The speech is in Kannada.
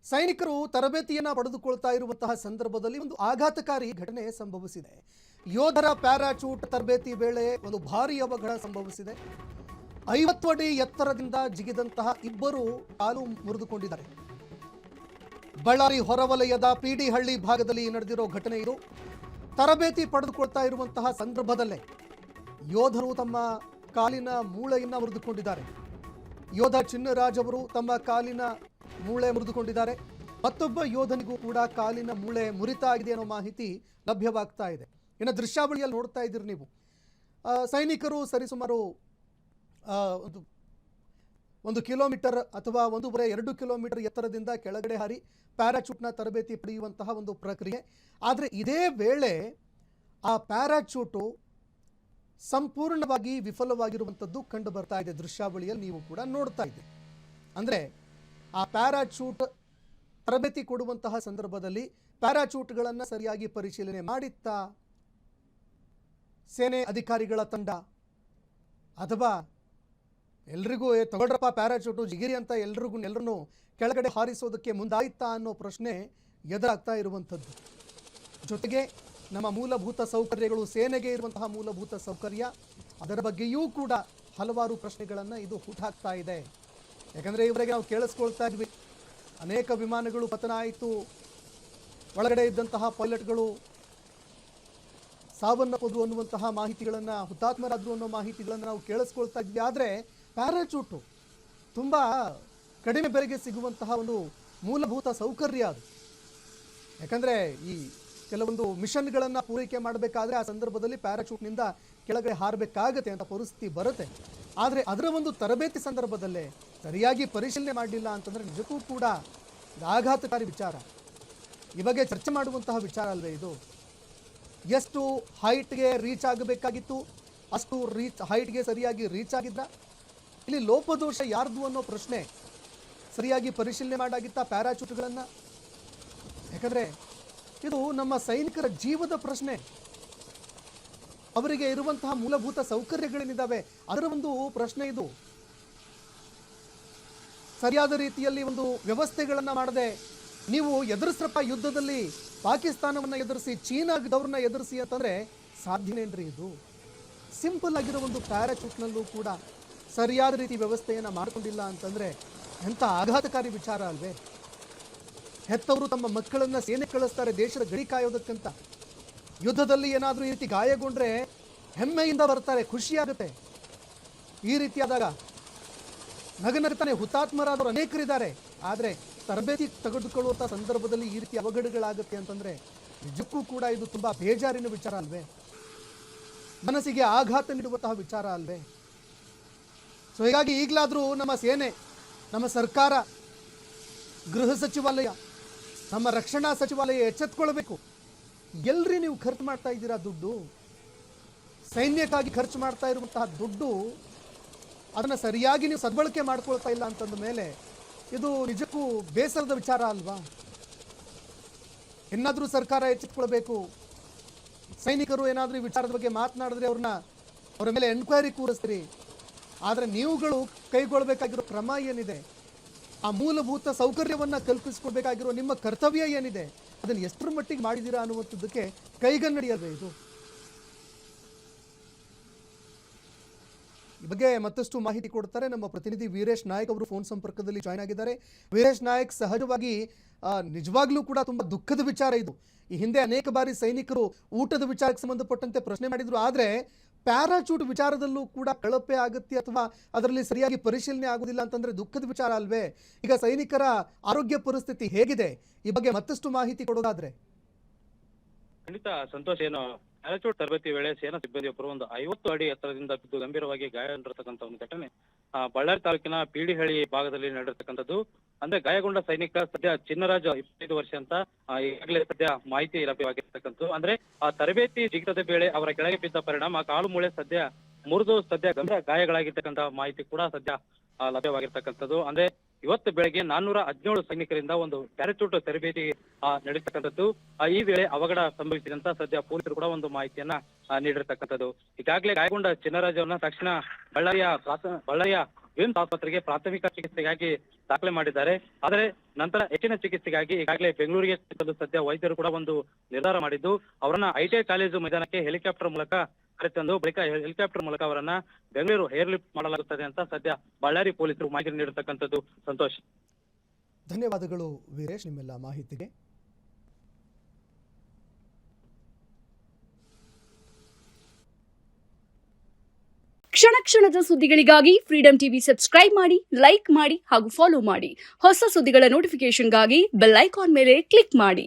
ಸೈನಿಕರು ತರಬೇತಿಯನ್ನು ಪಡೆದುಕೊಳ್ತಾ ಇರುವಂತಹ ಸಂದರ್ಭದಲ್ಲಿ ಒಂದು ಆಘಾತಕಾರಿ ಘಟನೆ ಸಂಭವಿಸಿದೆ. ಯೋಧರ ಪ್ಯಾರಾಚೂಟ್ ತರಬೇತಿ ವೇಳೆ ಒಂದು ಭಾರೀ ಅವಘಡ ಸಂಭವಿಸಿದೆ. 50 ಅಡಿ ಎತ್ತರದಿಂದ ಜಿಗಿದಂತಹ ಇಬ್ಬರು ಕಾಲು ಮುರಿದುಕೊಂಡಿದ್ದಾರೆ. ಬಳ್ಳಾರಿ ಹೊರವಲಯದ ಪಿಡಿಹಳ್ಳಿ ಭಾಗದಲ್ಲಿ ನಡೆದಿರೋ ಘಟನೆ ಇದು. ತರಬೇತಿ ಪಡೆದುಕೊಳ್ತಾ ಇರುವಂತಹ ಸಂದರ್ಭದಲ್ಲೇ ಯೋಧರು ತಮ್ಮ ಕಾಲಿನ ಮೂಳೆಯನ್ನು ಮುರಿದುಕೊಂಡಿದ್ದಾರೆ. ಯೋಧ ಚಿನ್ನರಾಜ್ ಅವರು ತಮ್ಮ ಕಾಲಿನ ಮೂಳೆ ಮುರಿದುಕೊಂಡಿದ್ದಾರೆ. ಮತ್ತೊಬ್ಬ ಯೋಧನಿಗೂ ಕೂಡ ಕಾಲಿನ ಮೂಳೆ ಮುರಿತ ಆಗಿದೆ ಅನ್ನೋ ಮಾಹಿತಿ ಲಭ್ಯವಾಗ್ತಾ ಇದೆ. ಇನ್ನು ದೃಶ್ಯಾವಳಿಯಲ್ಲಿ ನೋಡ್ತಾ ಇದ್ದೀರಿ ನೀವು. ಸೈನಿಕರು ಸರಿಸುಮಾರು 1 ಕಿಲೋಮೀಟರ್ ಅಥವಾ 1.5-2 ಕಿಲೋಮೀಟರ್ ಎತ್ತರದಿಂದ ಕೆಳಗಡೆ ಹಾರಿ ಪ್ಯಾರಾಚೂಟ್ನ ತರಬೇತಿ ಪಡೆಯುವಂತಹ ಒಂದು ಪ್ರಕ್ರಿಯೆ. ಆದರೆ ಇದೇ ವೇಳೆ ಆ ಪ್ಯಾರಾಚೂಟು ಸಂಪೂರ್ಣವಾಗಿ ವಿಫಲವಾಗಿರುವಂಥದ್ದು ಕಂಡು ಬರ್ತಾ ಇದೆ. ದೃಶ್ಯಾವಳಿಯಲ್ಲಿ ನೀವು ಕೂಡ ನೋಡ್ತಾ ಇದ್ದೀರಿ. ಅಂದರೆ ಆ ಪ್ಯಾರಾಚೂಟ್ ತರಬೇತಿ ಕೊಡುವಂತಹ ಸಂದರ್ಭದಲ್ಲಿ ಪ್ಯಾರಾಚೂಟ್ಗಳನ್ನು ಸರಿಯಾಗಿ ಪರಿಶೀಲನೆ ಮಾಡಿತ್ತಾ ಸೇನೆ ಅಧಿಕಾರಿಗಳ ತಂಡ, ಅಥವಾ ಎಲ್ರಿಗೂ ತಗೊಳ್ರಪ್ಪ ಪ್ಯಾರಾಚೂಟು ಜಿಗಿರಿ ಅಂತ ಎಲ್ಲರನ್ನೂ ಕೆಳಗಡೆ ಹಾರಿಸೋದಕ್ಕೆ ಮುಂದಾಯ್ತಾ ಅನ್ನೋ ಪ್ರಶ್ನೆ ಎದುರಾಗ್ತಾ ಇರುವಂಥದ್ದು. ಜೊತೆಗೆ ನಮ್ಮ ಮೂಲಭೂತ ಸೌಕರ್ಯಗಳು, ಸೇನೆಗೆ ಇರುವಂತಹ ಮೂಲಭೂತ ಸೌಕರ್ಯ, ಅದರ ಬಗ್ಗೆಯೂ ಕೂಡ ಹಲವಾರು ಪ್ರಶ್ನೆಗಳನ್ನು ಇದು ಹುಟ್ಟಾಕ್ತಾ ಇದೆ. ಯಾಕಂದರೆ ಇವರಿಗೆ ನಾವು ಕೇಳಿಸ್ಕೊಳ್ತಾ ಇದ್ವಿ, ಅನೇಕ ವಿಮಾನಗಳು ಪತನ ಆಯಿತು, ಒಳಗಡೆ ಇದ್ದಂತಹ ಪೈಲಟ್ಗಳು ಸಾವನ್ನಪ್ಪದು ಅನ್ನುವಂತಹ ಮಾಹಿತಿಗಳನ್ನು, ಹುತಾತ್ಮರಾದರು ಅನ್ನೋ ಮಾಹಿತಿಗಳನ್ನು ನಾವು ಕೇಳಿಸ್ಕೊಳ್ತಾ ಇದ್ವಿ. ಆದರೆ ಪ್ಯಾರಾಚೂಟು ತುಂಬ ಕಡಿಮೆ ಬೆಲೆಗೆ ಸಿಗುವಂತಹ ಒಂದು ಮೂಲಭೂತ ಸೌಕರ್ಯ ಅದು. ಯಾಕಂದರೆ ಈ ಕೆಲವೊಂದು ಮಿಷನ್ಗಳನ್ನು ಪೂರೈಕೆ ಮಾಡಬೇಕಾದ್ರೆ ಆ ಸಂದರ್ಭದಲ್ಲಿ ಪ್ಯಾರಾಚೂಟ್ನಿಂದ ಕೆಳಗಡೆ ಹಾರಬೇಕಾಗತ್ತೆ ಅಂತ ಪರಿಸ್ಥಿತಿ ಬರುತ್ತೆ. ಆದರೆ ಅದರ ಒಂದು ತರಬೇತಿ ಸಂದರ್ಭದಲ್ಲೇ ಸರಿಯಾಗಿ ಪರಿಶೀಲನೆ ಮಾಡಲಿಲ್ಲ ಅಂತಂದರೆ ನಿಜಕ್ಕೂ ಕೂಡ ಆಘಾತಕಾರಿ ವಿಚಾರ. ಈ ಬಗ್ಗೆ ಚರ್ಚೆ ಮಾಡುವಂತಹ ವಿಚಾರ ಅಲ್ವೇ ಇದು? ಎಷ್ಟು ಹೈಟ್ಗೆ ರೀಚ್ ಆಗಬೇಕಾಗಿತ್ತು ಅಷ್ಟು ಹೈಟ್ಗೆ ಸರಿಯಾಗಿ ರೀಚ್ ಆಗಿದ್ದ? ಇಲ್ಲಿ ಲೋಪದೋಷ ಯಾರ್ದು ಅನ್ನೋ ಪ್ರಶ್ನೆ ಸರಿಯಾಗಿ ಪರಿಶೀಲನೆ ಮಾಡಾಗಿತ್ತ ಪ್ಯಾರಾಚೂಟ್ಗಳನ್ನು? ಯಾಕಂದರೆ ಇದು ನಮ್ಮ ಸೈನಿಕರ ಜೀವದ ಪ್ರಶ್ನೆ. ಅವರಿಗೆ ಇರುವಂತಹ ಮೂಲಭೂತ ಸೌಕರ್ಯಗಳೇನಿದ್ದಾವೆ ಅದರ ಒಂದು ಪ್ರಶ್ನೆ ಇದು. ಸರಿಯಾದ ರೀತಿಯಲ್ಲಿ ಒಂದು ವ್ಯವಸ್ಥೆಗಳನ್ನು ಮಾಡದೆ ನೀವು ಎದುರಿಸ್ರಪ್ಪ, ಯುದ್ಧದಲ್ಲಿ ಪಾಕಿಸ್ತಾನವನ್ನು ಎದುರಿಸಿ, ಚೀನಾದವ್ರನ್ನ ಎದುರಿಸಿ ಅಂತಂದರೆ ಸಾಧ್ಯನೇನ್ರಿ ಇದು? ಸಿಂಪಲ್ ಆಗಿರೋ ಒಂದು ಪ್ಯಾರಾಚೂಟ್ನಲ್ಲೂ ಕೂಡ ಸರಿಯಾದ ರೀತಿ ವ್ಯವಸ್ಥೆಯನ್ನು ಮಾಡಿಕೊಂಡಿಲ್ಲ ಅಂತಂದರೆ ಎಂಥ ಆಘಾತಕಾರಿ ವಿಚಾರ ಅಲ್ವೇ? ಹೆತ್ತವರು ತಮ್ಮ ಮಕ್ಕಳನ್ನು ಸೇನೆ ಕಳಿಸ್ತಾರೆ ದೇಶದ ಗಡಿ ಕಾಯೋದಕ್ಕಂತ. ಯುದ್ಧದಲ್ಲಿ ಏನಾದರೂ ಈ ರೀತಿ ಗಾಯಗೊಂಡ್ರೆ ಹೆಮ್ಮೆಯಿಂದ ಬರ್ತಾರೆ, ಖುಷಿಯಾಗುತ್ತೆ. ಈ ರೀತಿಯಾದಾಗ ನಗನಗ್ತಾನೆ ಹುತಾತ್ಮರಾದವರು ಅನೇಕರಿದ್ದಾರೆ. ಆದರೆ ತರಬೇತಿ ತೆಗೆದುಕೊಳ್ಳುವಂಥ ಸಂದರ್ಭದಲ್ಲಿ ಈ ರೀತಿ ಅವಘಡಗಳಾಗುತ್ತೆ ಅಂತಂದರೆ ನಿಜಕ್ಕೂ ಕೂಡ ಇದು ತುಂಬ ಬೇಜಾರಿನ ವಿಚಾರ ಅಲ್ವೇ? ಮನಸ್ಸಿಗೆ ಆಘಾತ ನೀಡುವಂತಹ ವಿಚಾರ ಅಲ್ವೇ? ಸೊ ಹೀಗಾಗಿ ಈಗಲಾದರೂ ನಮ್ಮ ಸೇನೆ, ನಮ್ಮ ಸರ್ಕಾರ, ಗೃಹ ಸಚಿವಾಲಯ, ನಮ್ಮ ರಕ್ಷಣಾ ಸಚಿವಾಲಯ ಎಚ್ಚೆತ್ತುಕೊಳ್ಬೇಕು. ಎಲ್ರಿ ನೀವು ಖರ್ಚು ಮಾಡ್ತಾ ಇದ್ದೀರಾ ದುಡ್ಡು? ಸೈನ್ಯಕ್ಕಾಗಿ ಖರ್ಚು ಮಾಡ್ತಾ ಇರುವಂತಹ ದುಡ್ಡು ಅದನ್ನು ಸರಿಯಾಗಿ ನೀವು ಸದ್ಬಳಕೆ ಮಾಡ್ಕೊಳ್ತಾ ಇಲ್ಲ ಅಂತಂದ ಮೇಲೆ ಇದು ನಿಜಕ್ಕೂ ಬೇಸರದ ವಿಚಾರ ಅಲ್ವಾ? ಏನಾದರೂ ಸರ್ಕಾರ ಎಚ್ಚೆತ್ತುಕೊಳ್ಬೇಕು. ಸೈನಿಕರು ಏನಾದರೂ ಈ ವಿಚಾರದ ಬಗ್ಗೆ ಮಾತನಾಡಿದ್ರೆ ಅವರ ಮೇಲೆ ಎನ್ಕ್ವೈರಿ ಕೂರಿಸ್ತೀರಿ. ಆದರೆ ನೀವುಗಳು ಕೈಗೊಳ್ಳಬೇಕಾಗಿರೋ ಕ್ರಮ ಏನಿದೆ, ಆ ಮೂಲಭೂತ ಸೌಕರ್ಯವನ್ನು ಕಲ್ಪಿಸ್ಕೊಳ್ಬೇಕಾಗಿರೋ ನಿಮ್ಮ ಕರ್ತವ್ಯ ಏನಿದೆ, ಅದನ್ನು ಎಷ್ಟರ ಮಟ್ಟಿಗೆ ಮಾಡಿದ್ದೀರಾ ಅನ್ನುವಂಥದ್ದಕ್ಕೆ ಕೈಗನ್ನಡಿ ಅಲ್ವೇ ಇದು? ಈ ಬಗ್ಗೆ ಮತ್ತಷ್ಟು ಮಾಹಿತಿ ಕೊಡ್ತಾರೆ ನಮ್ಮ ಪ್ರತಿನಿಧಿ ವೀರೇಶ್ ನಾಯಕ್. ಅವರು ಫೋನ್ ಸಂಪರ್ಕದಲ್ಲಿ ಜಾಯ್ನ್ ಆಗಿದ್ದಾರೆ. ವೀರೇಶ್ ನಾಯಕ್, ಸಹಜವಾಗಿ ನಿಜವಾಗ್ಲೂ ಕೂಡ ತುಂಬ ದುಃಖದ ವಿಚಾರ ಇದು. ಈ ಹಿಂದೆ ಅನೇಕ ಬಾರಿ ಸೈನಿಕರು ಊಟದ ವಿಚಾರಕ್ಕೆ ಸಂಬಂಧಪಟ್ಟಂತೆ ಪ್ರಶ್ನೆ ಮಾಡಿದ್ರು. ಆದರೆ ಪ್ಯಾರಾಚೂಟ್ ವಿಚಾರದಲ್ಲೂ ಕೂಡ ಕಳಪೆ ಆಗುತ್ತೆ ಅಥವಾ ಅದರಲ್ಲಿ ಸರಿಯಾಗಿ ಪರಿಶೀಲನೆ ಆಗುವುದಿಲ್ಲ ಅಂತಂದರೆ ದುಃಖದ ವಿಚಾರ ಅಲ್ವೇ? ಈಗ ಸೈನಿಕರ ಆರೋಗ್ಯ ಪರಿಸ್ಥಿತಿ ಹೇಗಿದೆ? ಈ ಬಗ್ಗೆ ಮತ್ತಷ್ಟು ಮಾಹಿತಿ ಕೊಡೋದಾದ್ರೆ. ಖಂಡಿತ ಸಂತೋಷ್, ಏನು ಪ್ಯಾರಾಚೂಟ್ ತರಬೇತಿ ವೇಳೆ ಸೇನಾ ಸಿಬ್ಬಂದಿಯೊಬ್ಬರು 50 ಅಡಿ ಎತ್ತರದಿಂದ ಬಿದ್ದು ಗಂಭೀರವಾಗಿ ಗಾಯಗೊಂಡಿರತಕ್ಕಂಥ ಒಂದು ಘಟನೆ ಬಳ್ಳಾರಿ ತಾಲೂಕಿನ ಪಿಡಿಹಳ್ಳಿ ಭಾಗದಲ್ಲಿ ನಡೆದಿರ್ತಕ್ಕಂಥದ್ದು. ಅಂದ್ರೆ ಗಾಯಗೊಂಡ ಸೈನಿಕ ಸದ್ಯ ಚಿನ್ನರಾಜ್ 25 ವರ್ಷ ಅಂತ ಈಗಾಗಲೇ ಸದ್ಯ ಮಾಹಿತಿ ಲಭ್ಯವಾಗಿರ್ತಕ್ಕಂಥದ್ದು. ಅಂದ್ರೆ ಆ ತರಬೇತಿ ಜಿಗಿತದ ವೇಳೆ ಅವರ ಕೆಳಗೆ ಬಿದ್ದ ಪರಿಣಾಮ ಕಾಲು ಮೂಳೆ ಮುರಿದು ಗಂಭೀರ ಗಾಯಗಳಾಗಿರ್ತಕ್ಕಂಥ ಮಾಹಿತಿ ಕೂಡ ಸದ್ಯ ಲಭ್ಯವಾಗಿರ್ತಕ್ಕಂಥದ್ದು. ಅಂದ್ರೆ ಇವತ್ತು ಬೆಳಗ್ಗೆ 417 ಸೈನಿಕರಿಂದ ಒಂದು ಪ್ಯಾರಾಚೂಟ್ ತರಬೇತಿ ನಡೆಯತಕ್ಕಂಥದ್ದು. ಈ ವೇಳೆ ಅವಘಡ ಸಂಭವಿಸಿದಂತ ಸದ್ಯ ಪೊಲೀಸರು ಕೂಡ ಒಂದು ಮಾಹಿತಿಯನ್ನ ನೀಡಿರ್ತಕ್ಕಂಥದ್ದು. ಈಗಾಗಲೇ ಗಾಯಗೊಂಡ ಚಿನ್ನರಾಜ್ ಅವರನ್ನ ತಕ್ಷಣ ಬಳ್ಳಾರಿಯ ವಿಮ್ಸ್ ಆಸ್ಪತ್ರೆಗೆ ಪ್ರಾಥಮಿಕ ಚಿಕಿತ್ಸೆಗಾಗಿ ದಾಖಲೆ ಮಾಡಿದ್ದಾರೆ. ಆದರೆ ನಂತರ ಹೆಚ್ಚಿನ ಚಿಕಿತ್ಸೆಗಾಗಿ ಈಗಾಗಲೇ ಬೆಂಗಳೂರಿಗೆ ತರಲು ಸದ್ಯ ವೈದ್ಯರು ಕೂಡ ಒಂದು ನಿರ್ಧಾರ ಮಾಡಿದ್ದು, ಅವರನ್ನ ಐಟಿಐ ಕಾಲೇಜು ಮೈದಾನಕ್ಕೆ ಹೆಲಿಕಾಪ್ಟರ್ ಮೂಲಕ ಕರೆತಂದು ಬಳಿಕ ಹೆಲಿಕಾಪ್ಟರ್ ಮೂಲಕ ಅವರನ್ನ ಬೆಂಗಳೂರು ಏರ್ಲಿಫ್ಟ್ ಮಾಡಲಾಗುತ್ತದೆ ಅಂತ ಸದ್ಯ ಬಳ್ಳಾರಿ ಪೊಲೀಸರು ಮಾಹಿತಿ ನೀಡಿರ್ತಕ್ಕಂಥದ್ದು. ಸಂತೋಷ್. ಧನ್ಯವಾದಗಳು ವೀರೇಶ್ ನಿಮ್ಮೆಲ್ಲ ಮಾಹಿತಿಗೆ. ಕ್ಷಣ ಕ್ಷಣದ ಸುದ್ದಿಗಳಿಗಾಗಿ ಫ್ರೀಡಂ ಟಿವಿ ಸಬ್ಸ್ಕ್ರೈಬ್ ಮಾಡಿ, ಲೈಕ್ ಮಾಡಿ ಹಾಗೂ ಫಾಲೋ ಮಾಡಿ. ಹೊಸ ಸುದ್ದಿಗಳ ನೋಟಿಫಿಕೇಶನ್ಗಾಗಿ ಬೆಲ್ ಐಕಾನ್ ಮೇಲೆ ಕ್ಲಿಕ್ ಮಾಡಿ.